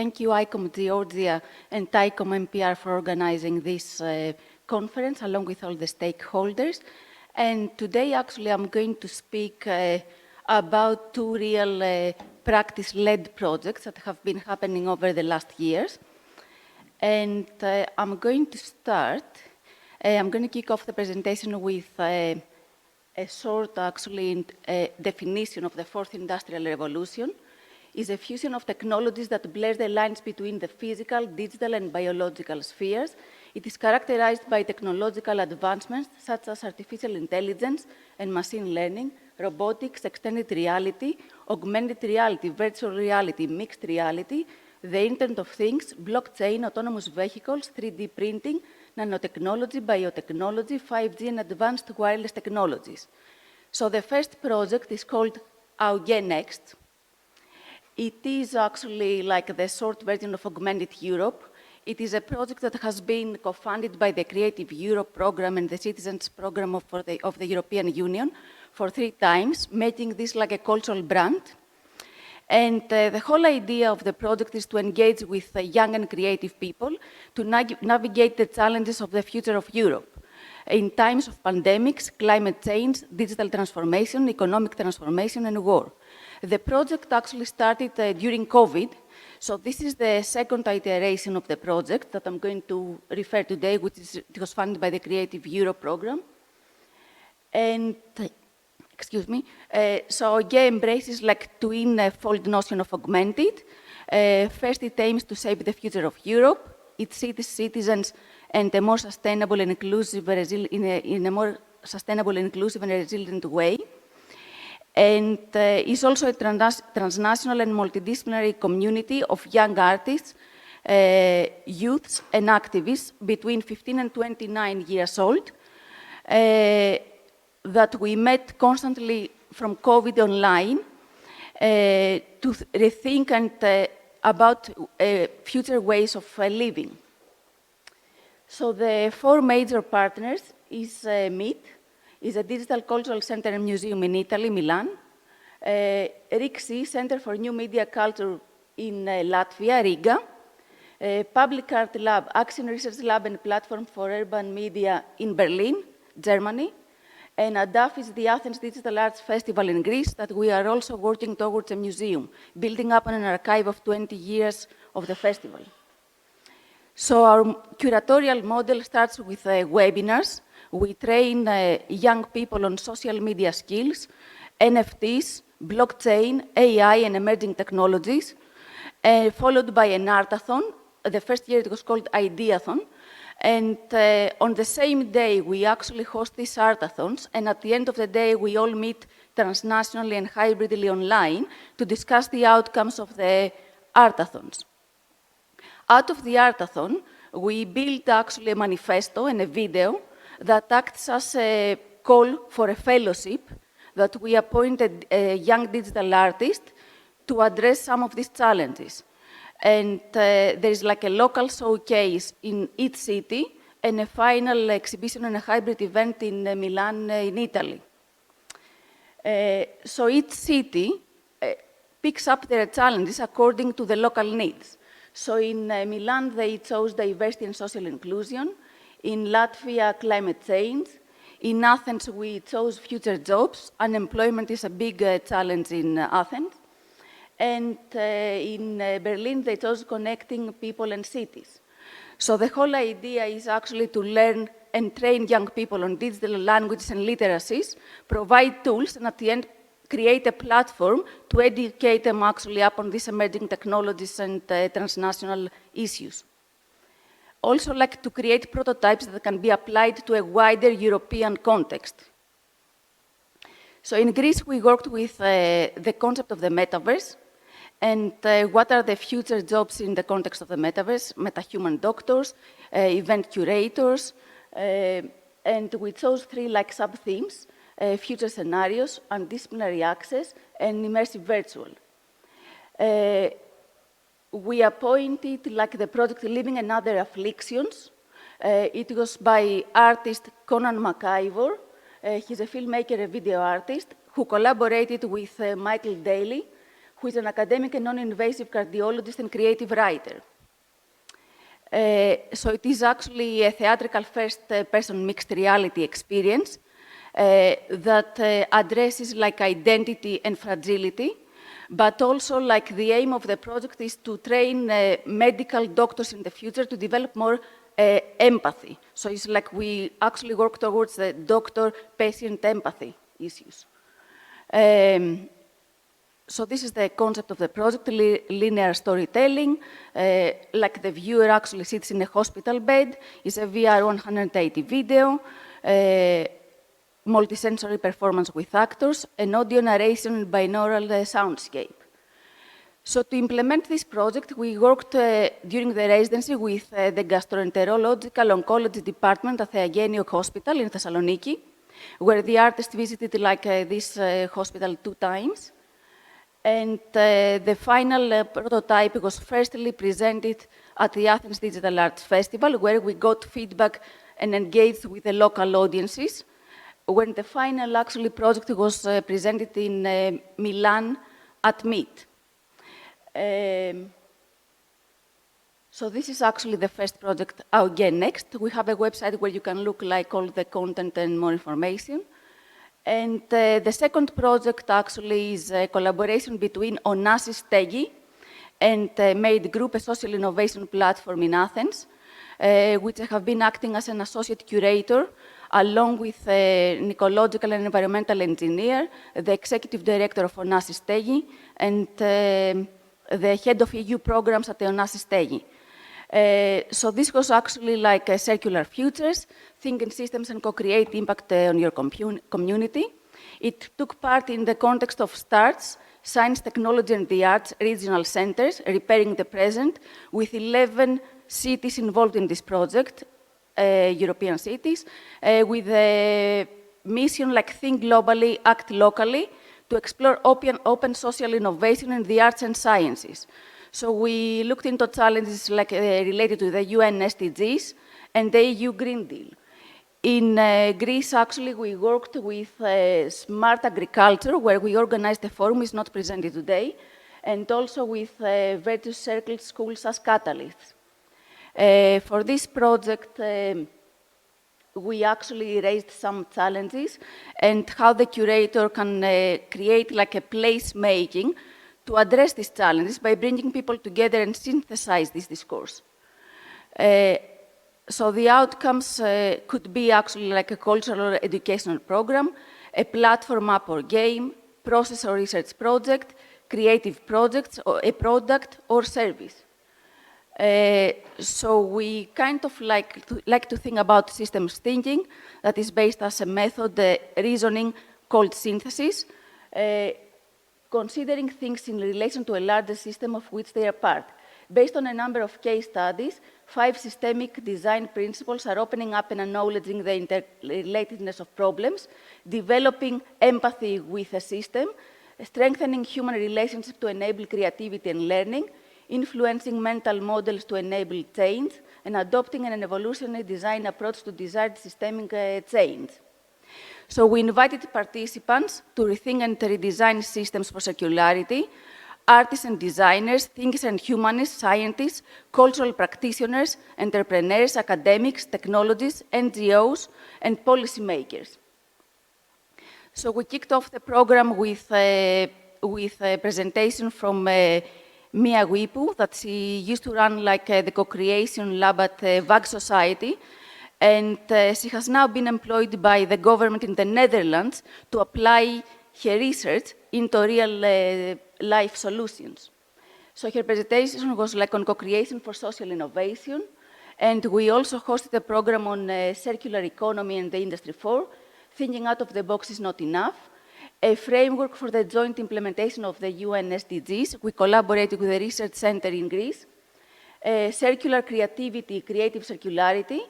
thank you, ICOM Georgia and ICOM MPR for organizing this conference along with all the stakeholders. And today, actually, I'm going to speak about two real practice-led projects that have been happening over the last years. And I'm going to start, I'm going to kick off the presentation with a short, actually, definition of the fourth industrial revolution. Is a fusion of technologies that blurs the lines between the physical, digital, and biological spheres. It is characterized by technological advancements such as artificial intelligence and machine learning, robotics, extended reality, augmented reality, virtual reality, mixed reality, the Internet of Things, blockchain, autonomous vehicles, 3D printing, nanotechnology, biotechnology, 5G, and advanced wireless technologies. So the first project is called AUG Next. It is actually like the short version of Augmented Europe. It is a project that has been co-funded by the Creative Europe program and the Citizens program of the European Union for 3 times, making this like a cultural brand. And the whole idea of the project is to engage with young and creative people to navigate the challenges of the future of Europe in times of pandemics, climate change, digital transformation, economic transformation, and war. The project actually started during COVID, so this is the second iteration of the project that I'm going to refer today, which was funded by the Creative Europe program. And, excuse me, so again, embraces like twin-fold notion of augmented. First, it aims to shape the future of Europe, its citizens, and a more sustainable and inclusive, in a more sustainable and inclusive and resilient way. And is also a transnational and multidisciplinary community of young artists, youths, and activists between 15 and 29 years old that we met constantly from COVID online to rethink and about future ways of living. So the 4 major partners is MIT, is a digital cultural center and museum in Italy, Milan. RIXI, Center for New Media Culture in Latvia, Riga. Public Art Lab, Action Research Lab and Platform for Urban Media in Berlin, Germany. And ADAF is the Athens Digital Arts Festival in Greece that we are also working towards a museum, building up on an archive of 20 years of the festival. So our curatorial model starts with webinars. We train young people on social media skills, NFTs, blockchain, AI, and emerging technologies, followed by an artathon. The first year it was called Ideathon. And on the same day, we actually host these artathons. And at the end of the day, we all meet transnationally and hybridly online to discuss the outcomes of the artathons. Out of the artathon, we built actually a manifesto and a video that acts as a call for a fellowship that we appointed a young digital artist to address some of these challenges. And there is like a local showcase in each city and a final exhibition and a hybrid event in Milan, in Italy. So each city picks up their challenges according to the local needs. So in Milan, they chose diversity and social inclusion. In Latvia, climate change. In Athens, we chose future jobs. Unemployment is a big challenge in Athens. And in Berlin, they chose connecting people and cities. So the whole idea is actually to learn and train young people on digital languages and literacies, provide tools, and at the end, create a platform to educate them actually upon these emerging technologies and transnational issues. Also like to create prototypes that can be applied to a wider European context. So in Greece, we worked with the concept of the metaverse and what are the future jobs in the context of the metaverse, metahuman doctors, event curators, and we chose 3 like sub-themes, future scenarios, undisciplinary access, and immersive virtual. We appointed like the project Living and Other Afflictions. It was by artist Conan McIvor. He's a filmmaker, a video artist, who collaborated with Michael Daly, who is an academic and non-invasive cardiologist and creative writer. So it is actually a theatrical first-person mixed reality experience that addresses like identity and fragility, but also like the aim of the project is to train medical doctors in the future to develop more empathy. So it's like we actually work towards the doctor-patient empathy issues. So this is the concept of the project, linear storytelling. Like the viewer actually sits in a hospital bed. It's a VR 180 video, multisensory performance with actors, and audio narration and binaural soundscape. So to implement this project, we worked during the residency with the gastroenterological oncology department at the Agenio Hospital in Thessaloniki, where the artist visited like this hospital 2 times. And the final prototype was firstly presented at the Athens Digital Arts Festival, where we got feedback and engaged with the local audiences. When the final actually project was presented in Milan at MIT. So this is actually the first project. Again, next, we have a website where you can look like all the content and more information. And the second project actually is a collaboration between Onassis Stegi and Made Group, a social innovation platform in Athens, which I have been acting as an associate curator, along with an ecological and environmental engineer, the executive director of Onassis Stegi, and the head of EU programs at the Onassis Stegi. So this was actually like a circular futures, think in systems and co-create impact on your community. It took part in the context of STARTS, Science, Technology and the Arts Regional Centers, Repairing the Present, with 11 cities involved in this project, European cities, with a mission like think globally, act locally, to explore open social innovation in the arts and sciences. So we looked into challenges like related to the UN SDGs and the EU Green Deal. In Greece, actually, we worked with smart agriculture, where we organized a forum, is not presented today, and also with Virtuous Circle schools as catalysts. For this project, we actually raised some challenges and how the curator can create like a place-making to address these challenges by bringing people together and synthesize this discourse. So the outcomes could be actually like a cultural or educational program, a platform app or game, process or research project, creative projects, or a product or service. So we kind of like to think about systems thinking that is based as a method, reasoning called synthesis, considering things in relation to a larger system of which they are part. Based on a number of case studies, 5 systemic design principles are opening up and acknowledging the interrelatedness of problems, developing empathy with a system, strengthening human relationships to enable creativity and learning, influencing mental models to enable change, and adopting an evolutionary design approach to desired systemic change. So we invited participants to rethink and redesign systems for circularity, artists and designers, thinkers and humanists, scientists, cultural practitioners, entrepreneurs, academics, technologists, NGOs, and policymakers. So we kicked off the program with a presentation from Mia Wipu, that she used to run like the co-creation lab at VAG Society, and she has now been employed by the government in the Netherlands to apply her research into real life solutions. So her presentation was like on co-creation for social innovation, and we also hosted a program on circular economy and the Industry 4, thinking out of the box is not enough, a framework for the joint implementation of the UN SDGs. We collaborated with the Research Center in Greece, circular creativity, creative circularity,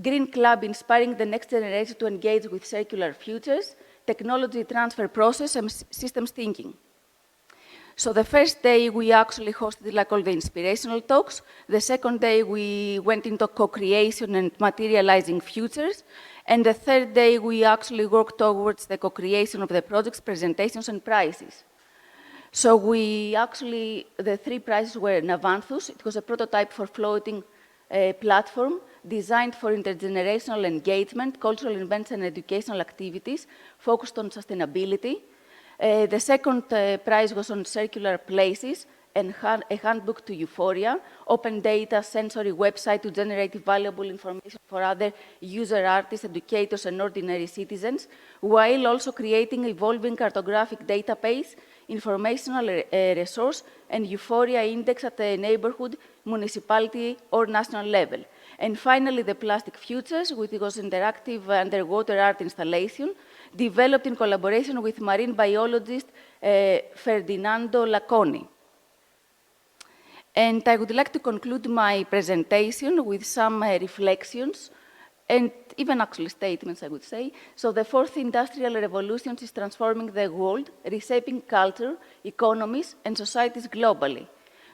Green Club inspiring the next generation to engage with circular futures, technology transfer process, and systems thinking. So the first day, we actually hosted like all the inspirational talks. The second day, we went into co-creation and materializing futures. And the third day, we actually worked towards the co-creation of the projects, presentations, and prizes. So the three prizes were Navanthus. It was a prototype for floating platform designed for intergenerational engagement, cultural events, and educational activities focused on sustainability. The second prize was on circular places and a handbook to euphoria, open data sensory website to generate valuable information for other user artists, educators, and ordinary citizens, while also creating evolving cartographic database, informational resource, and euphoria index at the neighborhood, municipality, or national level. And finally, the Plastic Futures, which was interactive underwater art installation, developed in collaboration with marine biologist Ferdinando Lacconi. And I would like to conclude my presentation with some reflections and even actually statements, I would say. So the fourth industrial revolution is transforming the world, reshaping culture, economies, and societies globally.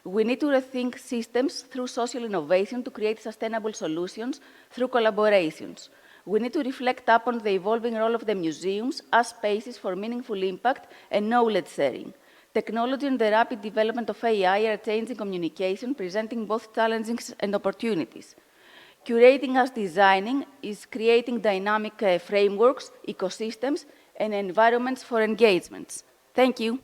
We need to rethink systems through social innovation to create sustainable solutions through collaborations. We need to reflect upon the evolving role of the museums as spaces for meaningful impact and knowledge sharing. Technology and the rapid development of AI are changing communication, presenting both challenges and opportunities. Curating as designing is creating dynamic frameworks, ecosystems, and environments for engagements. Thank you.